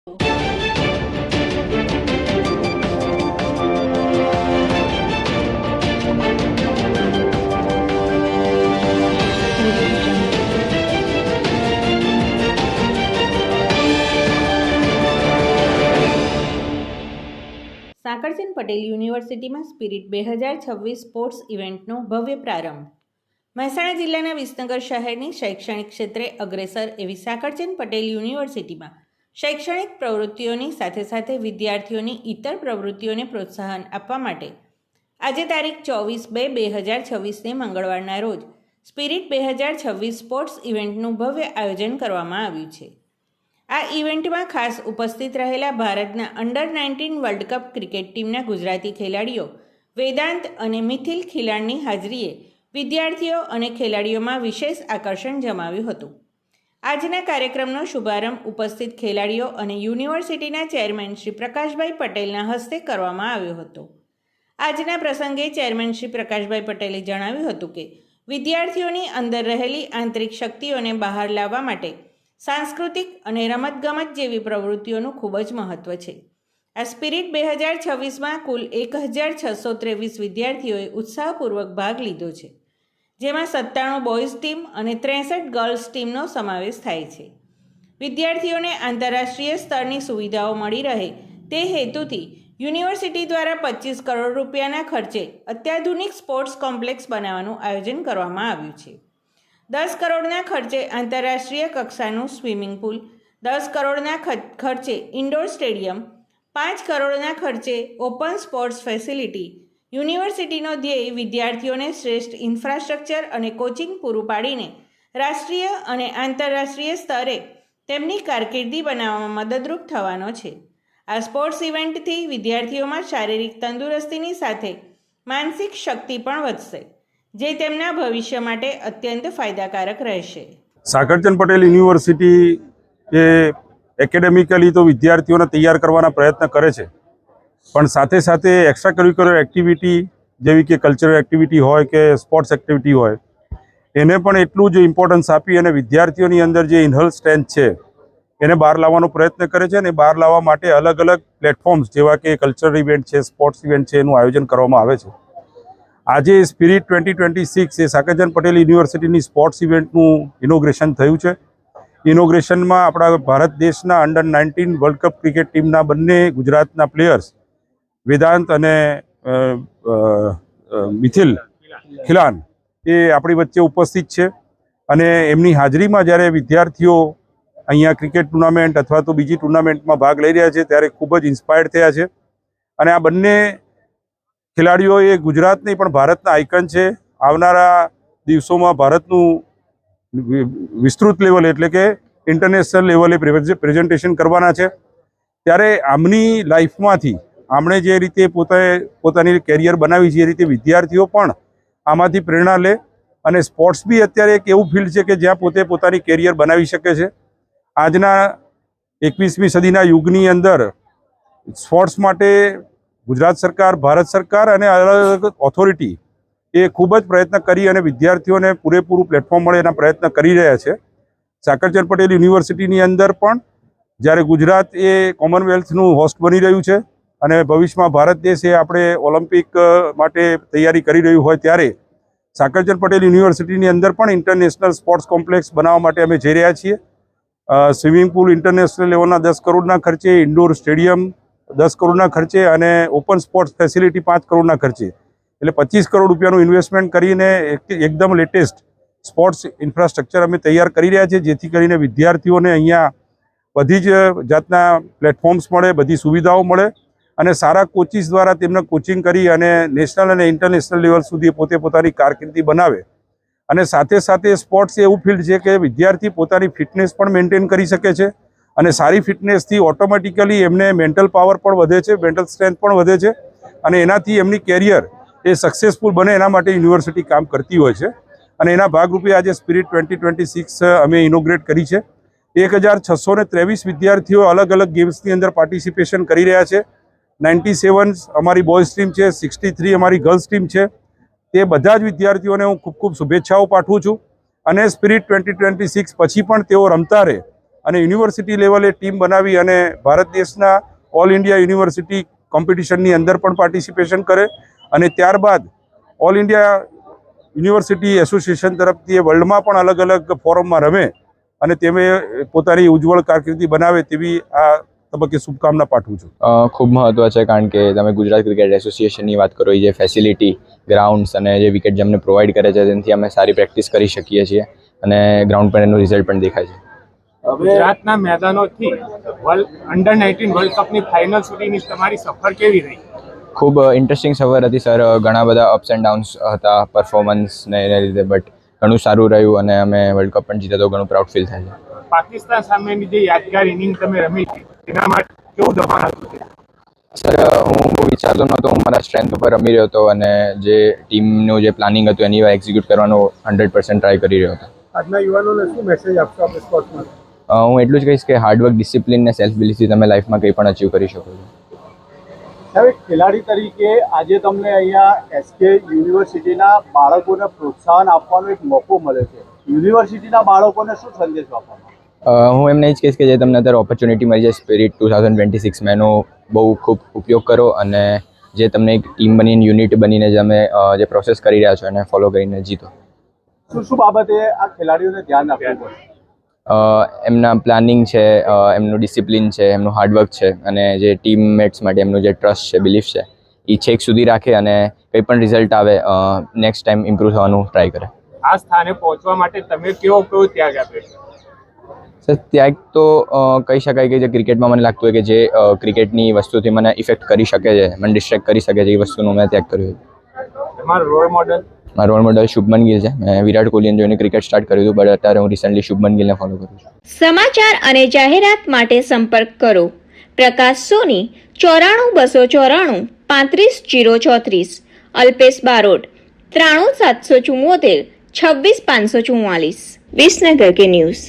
સાકરચંદ પટેલ યુનિવર્સિટીમાં spirit 2026 sports ઇવેન્ટનો ભવ્ય પ્રારંભ। મહેસાણા જિલ્લાના વિસનગર શહેરની શૈક્ષણિક ક્ષેત્રે અગ્રેસર એવી સાકરચંદ પટેલ યુનિવર્સિટીમાં શૈક્ષણિક પ્રવૃત્તિઓની સાથે સાથે વિદ્યાર્થીઓની ઇતર પ્રવૃત્તિઓને પ્રોત્સાહન આપવા માટે આજે તારીખ 24/2/2026ને મંગળવારના રોજ સ્પિરિટ 2026 સ્પોર્ટ્સ ઇવેન્ટનું ભવ્ય આયોજન કરવામાં આવ્યું છે। આ ઇવેન્ટમાં ખાસ ઉપસ્થિત રહેલા ભારતના અંડર-19 વર્લ્ડ કપ ક્રિકેટ ટીમના ગુજરાતી ખેલાડીઓ વેદાંત અને મિથિલ ખિલાણની હાજરીએ વિદ્યાર્થીઓ અને ખેલાડીઓમાં વિશેષ આકર્ષણ જમાવ્યું હતું। આજના કાર્યક્રમનો શુભારંભ ઉપસ્થિત ખેલાડીઓ અને યુનિવર્સિટીના ચેરમેન શ્રી પ્રકાશભાઈ પટેલના હસ્તે કરવામાં આવ્યો હતો। આજના પ્રસંગે ચેરમેન શ્રી પ્રકાશભાઈ પટેલે જણાવ્યું હતું કે વિદ્યાર્થીઓની અંદર રહેલી આંતરિક શક્તિઓને બહાર લાવવા માટે સાંસ્કૃતિક અને રમતગમત જેવી પ્રવૃત્તિઓનું ખૂબ જ મહત્ત્વ છે। આ સ્પિરિટ 2026માં કુલ 1623 વિદ્યાર્થીઓએ ઉત્સાહપૂર્વક ભાગ લીધો છે, જેમાં 97 બોયઝ ટીમ અને 63 ગર્લ્સ ટીમનો સમાવેશ થાય છે। વિદ્યાર્થીઓને આંતરરાષ્ટ્રીય સ્તરની સુવિધાઓ મળી રહે તે હેતુથી યુનિવર્સિટી દ્વારા 25 કરોડ રૂપિયાના ખર્ચે અત્યાધુનિક સ્પોર્ટ્સ કોમ્પ્લેક્સ બનાવવાનું આયોજન કરવામાં આવ્યું છે। 10 કરોડના ખર્ચે આંતરરાષ્ટ્રીય કક્ષાનું સ્વિમિંગ પુલ, 10 કરોડના ખર્ચે ઇન્ડોર સ્ટેડિયમ, 5 કરોડના ખર્ચે ઓપન સ્પોર્ટ્સ ફેસિલિટી। યુનિવર્સિટીનો ધ્યેય વિદ્યાર્થીઓને શ્રેષ્ઠ ઇન્ફ્રાસ્ટ્રક્ચર અને કોચિંગ પૂરું પાડીને રાષ્ટ્રીય અને આંતરરાષ્ટ્રીય સ્તરે તેમની કારકિર્દી બનાવવામાં મદદરૂપ થવાનો છે। આ સ્પોર્ટ્સ ઇવેન્ટથી વિદ્યાર્થીઓમાં શારીરિક તંદુરસ્તીની સાથે માનસિક શક્તિ પણ વધશે, જે તેમના ભવિષ્ય માટે અત્યંત ફાયદાકારક રહેશે। સાકરચંદ પટેલ યુનિવર્સિટી એ એકેડેમિકલી તો વિદ્યાર્થીઓને તૈયાર કરવાના પ્રયત્ન કરે છે, પણ સાથે સાથે એક્સ્ટ્રા કરિક્યુલર એક્ટિવિટી જેવી કે કલ્ચરલ એક્ટિવિટી હોય કે સ્પોર્ટ્સ એક્ટિવિટી હોય એને પણ એટલું જ ઇમ્પોર્ટન્સ આપી અને વિદ્યાર્થીઓની અંદર જે ઇનહલ સ્ટ્રેન્થ છે એને બહાર લાવવાનો પ્રયત્ન કરે છે। અને બહાર લાવવા માટે અલગ અલગ પ્લેટફોર્મ્સ જેવા કે કલ્ચરલ ઇવેન્ટ છે, સ્પોર્ટ્સ ઇવેન્ટ છે, એનું આયોજન કરવામાં આવે છે। આજે સ્પિરિટ 2026 એ સાકરચંદ પટેલ યુનિવર્સિટીની સ્પોર્ટ્સ ઇવેન્ટનું ઇનોગ્રેશન થયું છે। ઇનોગ્રેશનમાં આપણા ભારત દેશના અંડર-19 વર્લ્ડ કપ ક્રિકેટ ટીમના બંને ગુજરાતના પ્લેયર્સ વેદાંત અને મિથિલ ખિલાન એ આપણી વચ્ચે ઉપસ્થિત છે અને એમની હાજરીમાં જ્યારે વિદ્યાર્થીઓ અહીંયા ક્રિકેટ ટુર્નામેન્ટ અથવા તો બીજી ટુર્નામેન્ટમાં ભાગ લઈ રહ્યા છે ત્યારે ખૂબ જ ઇન્સ્પાયર્ડ થયા છે। અને આ બંને ખેલાડીઓ એ ગુજરાત નહીં પણ ભારતના આઇકન છે। આવનારા દિવસોમાં ભારતનું વિસ્તૃત લેવલે એટલે કે ઇન્ટરનેશનલ લેવલે પ્રેઝન્ટેશન કરવાના છે। ત્યારે આમની લાઈફમાંથી આમણે જે રીતે પોતાની કેરિયર બનાવી છે એ રીતે વિદ્યાર્થીઓ પણ આમાંથી પ્રેરણા લે અને સ્પોર્ટ્સ બી અત્યારે એક એવું ફિલ્ડ છે કે જ્યાં પોતે પોતાની કેરિયર બનાવી શકે છે। આજના 21મી સદીના યુગની અંદર સ્પોર્ટ્સ માટે ગુજરાત સરકાર, ભારત સરકાર અને અલગ અલગ ઓથોરિટી એ ખૂબ જ પ્રયત્ન કરી અને વિદ્યાર્થીઓને પૂરેપૂરું પ્લેટફોર્મ મળે એના પ્રયત્ન કરી રહ્યા છે। સાકરચંદ પટેલ યુનિવર્સિટીની અંદર પણ જ્યારે ગુજરાત એ કોમનવેલ્થનું હોસ્ટ બની રહ્યું છે અને ભવિષ્યમાં ભારત દેશ એ આપણે ઓલિમ્પિક માટે તૈયારી કરી રહ્યું હોય ત્યારે સાકરચંદ પટેલ યુનિવર્સિટીની અંદર પણ ઇન્ટરનેશનલ સ્પોર્ટ્સ કોમ્પ્લેક્સ બનાવવા માટે અમે જઈ રહ્યા છીએ। સ્વિમિંગ પુલ ઇન્ટરનેશનલ લેવલના 10 કરોડના ખર્ચે, ઇન્ડોર સ્ટેડિયમ 10 કરોડના ખર્ચે અને ઓપન સ્પોર્ટ્સ ફેસિલિટી 5 કરોડના ખર્ચે, એટલે 25 કરોડ રૂપિયાનું ઇન્વેસ્ટમેન્ટ કરીને એકદમ લેટેસ્ટ સ્પોર્ટ્સ ઇન્ફ્રાસ્ટ્રક્ચર અમે તૈયાર કરી રહ્યા છીએ, જેથી કરીને વિદ્યાર્થીઓને અહીંયા બધી જ જાતના પ્લેટફોર્મ્સ મળે, બધી સુવિધાઓ મળે અને સારા કોચિસ દ્વારા તેમને કોચિંગ કરી અને નેશનલ અને ઇન્ટરનેશનલ લેવલ સુધી પોતે પોતાની કારકિર્દી બનાવે। અને સાથે સાથે સ્પોર્ટ્સ એવું ફિલ્ડ છે કે વિદ્યાર્થી પોતાની ફિટનેસ પણ મેન્ટેન કરી શકે છે અને સારી ફિટનેસથી ઓટોમેટિકલી એમને મેન્ટલ પાવર પણ વધે છે, મેન્ટલ સ્ટ્રેન્થ પણ વધે છે અને એનાથી એમની કેરિયર એ સક્સેસફુલ બને એના માટે યુનિવર્સિટી કામ કરતી હોય છે। અને એના ભાગરૂપે આજે સ્પિરિટ 2026 અમે ઇનોગ્રેટ કરી છે। 1623 વિદ્યાર્થીઓ અલગ અલગ ગેમ્સની અંદર પાર્ટિસિપેશન કરી રહ્યા છે। 97 અમારી બોયઝ ટીમ છે, 63 અમારી ગર્લ્સ ટીમ છે। તે બધા જ વિદ્યાર્થીઓને હું ખૂબ ખૂબ શુભેચ્છાઓ પાઠવું છું અને સ્પિરિટ 2026 પછી પણ તેઓ રમતા રહે અને યુનિવર્સિટી લેવલે ટીમ બનાવી અને ભારત દેશના ઓલ ઇન્ડિયા યુનિવર્સિટી કોમ્પિટિશનની અંદર પણ પાર્ટિસિપેશન કરે અને ત્યારબાદ ઓલ ઇન્ડિયા યુનિવર્સિટી એસોસિએશન તરફથી એ વર્લ્ડમાં પણ અલગ અલગ ફોરમમાં રમે અને તેમે પોતાની ઉજ્જવળ કારકિર્દી બનાવે તેવી આ તબક્કે શુભકામના પાઠવું છું. ખૂબ મહત્ત્વ છે, કારણ કે તમે ગુજરાત ક્રિકેટ એસોસિએશનની વાત કરો, એ જે ફેસિલિટી, ગ્રાઉન્ડ્સ અને જે વિકેટ જેમને પ્રોવાઈડ કરે છે તેનાથી અમે સારી પ્રેક્ટિસ કરી શકીએ છીએ અને ગ્રાઉન્ડ પર એનું રિઝલ્ટ પણ દેખાય છે. ગુજરાતના મેદાનોથી અંડર-19 વર્લ્ડ કપની ફાઇનલ સુધીની તમારી સફર કેવી રહી? ખૂબ ઇન્ટરેસ્ટિંગ સફર હતી સર. ઘણા બધા અપ્સ એન્ડ ડાઉન્સ હતા પરફોર્મન્સને એને લીધે, બટ ઘણું સારું રહ્યું અને અમે વર્લ્ડ કપ પણ જીતે તો ઘણું પ્રાઉડ ફીલ થાય છે. પાકિસ્તાન સામેની જે યાદગાર ઇનિંગ તમે રમી તેના માટે કેવું દબાણ હતું? સર, હું બહુ વિચારતો નહોતો. હું મારા સ્ટ્રેન્થ ઉપર રમી રહ્યો હતો અને જે ટીમનું જે પ્લાનિંગ હતું એની એક્ઝિક્યુટ કરવાનો 100% ટ્રાય કરી રહ્યો હતો. આજના યુવાનોને શું મેસેજ આપશો આપણે સ્પોર્ટ્સમાં? હું એટલું જ કહીશ કે હાર્ડવર્ક, ડિસિપ્લિન ને સેલ્ફ બિલીફથી તમે લાઈફમાં કંઈ પણ અચીવ કરી શકો છો. સાહેબ, એક ખેલાડી તરીકે આજે તમને અહીંયા એસકે યુનિવર્સિટીના બાળકોને પ્રોત્સાહન આપવાનો એક મોકો મળ્યો છે. યુનિવર્સિટીના બાળકોને શું સંદેશ આપવાનો? હું એમને જ કહીશ કે જે તમને અત્યારે ઓપોર્ચ્યુનિટી મળી છે સ્પિરિટ 2026માં, એનો બહુ ખૂબ ઉપયોગ કરો અને જે તમને એક ટીમ બનીને, યુનિટ બનીને તમે જે પ્રોસેસ કરી રહ્યા છો એને ફોલો કરીને જીતો. શું શું બાબતે આ ખેલાડીઓને ધ્યાન આપવું પડે? એમના પ્લાનિંગ છે, એમનું ડિસિપ્લિન છે, એમનું હાર્ડવર્ક છે અને જે ટીમમેટ્સ માટે એમનું જે ટ્રસ્ટ છે, બિલીફ છે, એ છેક સુધી રાખે અને કંઈ પણ રિઝલ્ટ આવે નેક્સ્ટ ટાઈમ ઇમ્પ્રૂવ થવાનું ટ્રાય કરે. આ સ્થાને પહોંચવા માટે તમે કેવો ત્યાગ આપ્યો? સર, ત્યાગ તો કહી શકાય કે જે ક્રિકેટમાં મને લાગતું હોય કે જે ક્રિકેટની વસ્તુથી મને ઇફેક્ટ કરી શકે છે, મને ડિસ્ટ્રેક્ટ કરી શકે છે, એ વસ્તુનો મેં ત્યાગ કર્યો છે. તમારો રોલ મોડલ? મારો રોલ મોડલ શુભમન ગિલ છે. મેં વિરાટ કોહલીને જોઈને ક્રિકેટ સ્ટાર્ટ કર્યું હતું, બટ અત્યારે હું રિસન્ટલી શુભમન ગિલને ફોલો કરું છું. સમાચાર અને જાહેરાત માટે સંપર્ક કરો પ્રકાશ સોની 94 294 35 034, અલ્પેશ બારોટ 93 774 26 544. વિસનગર કે ન્યૂઝ.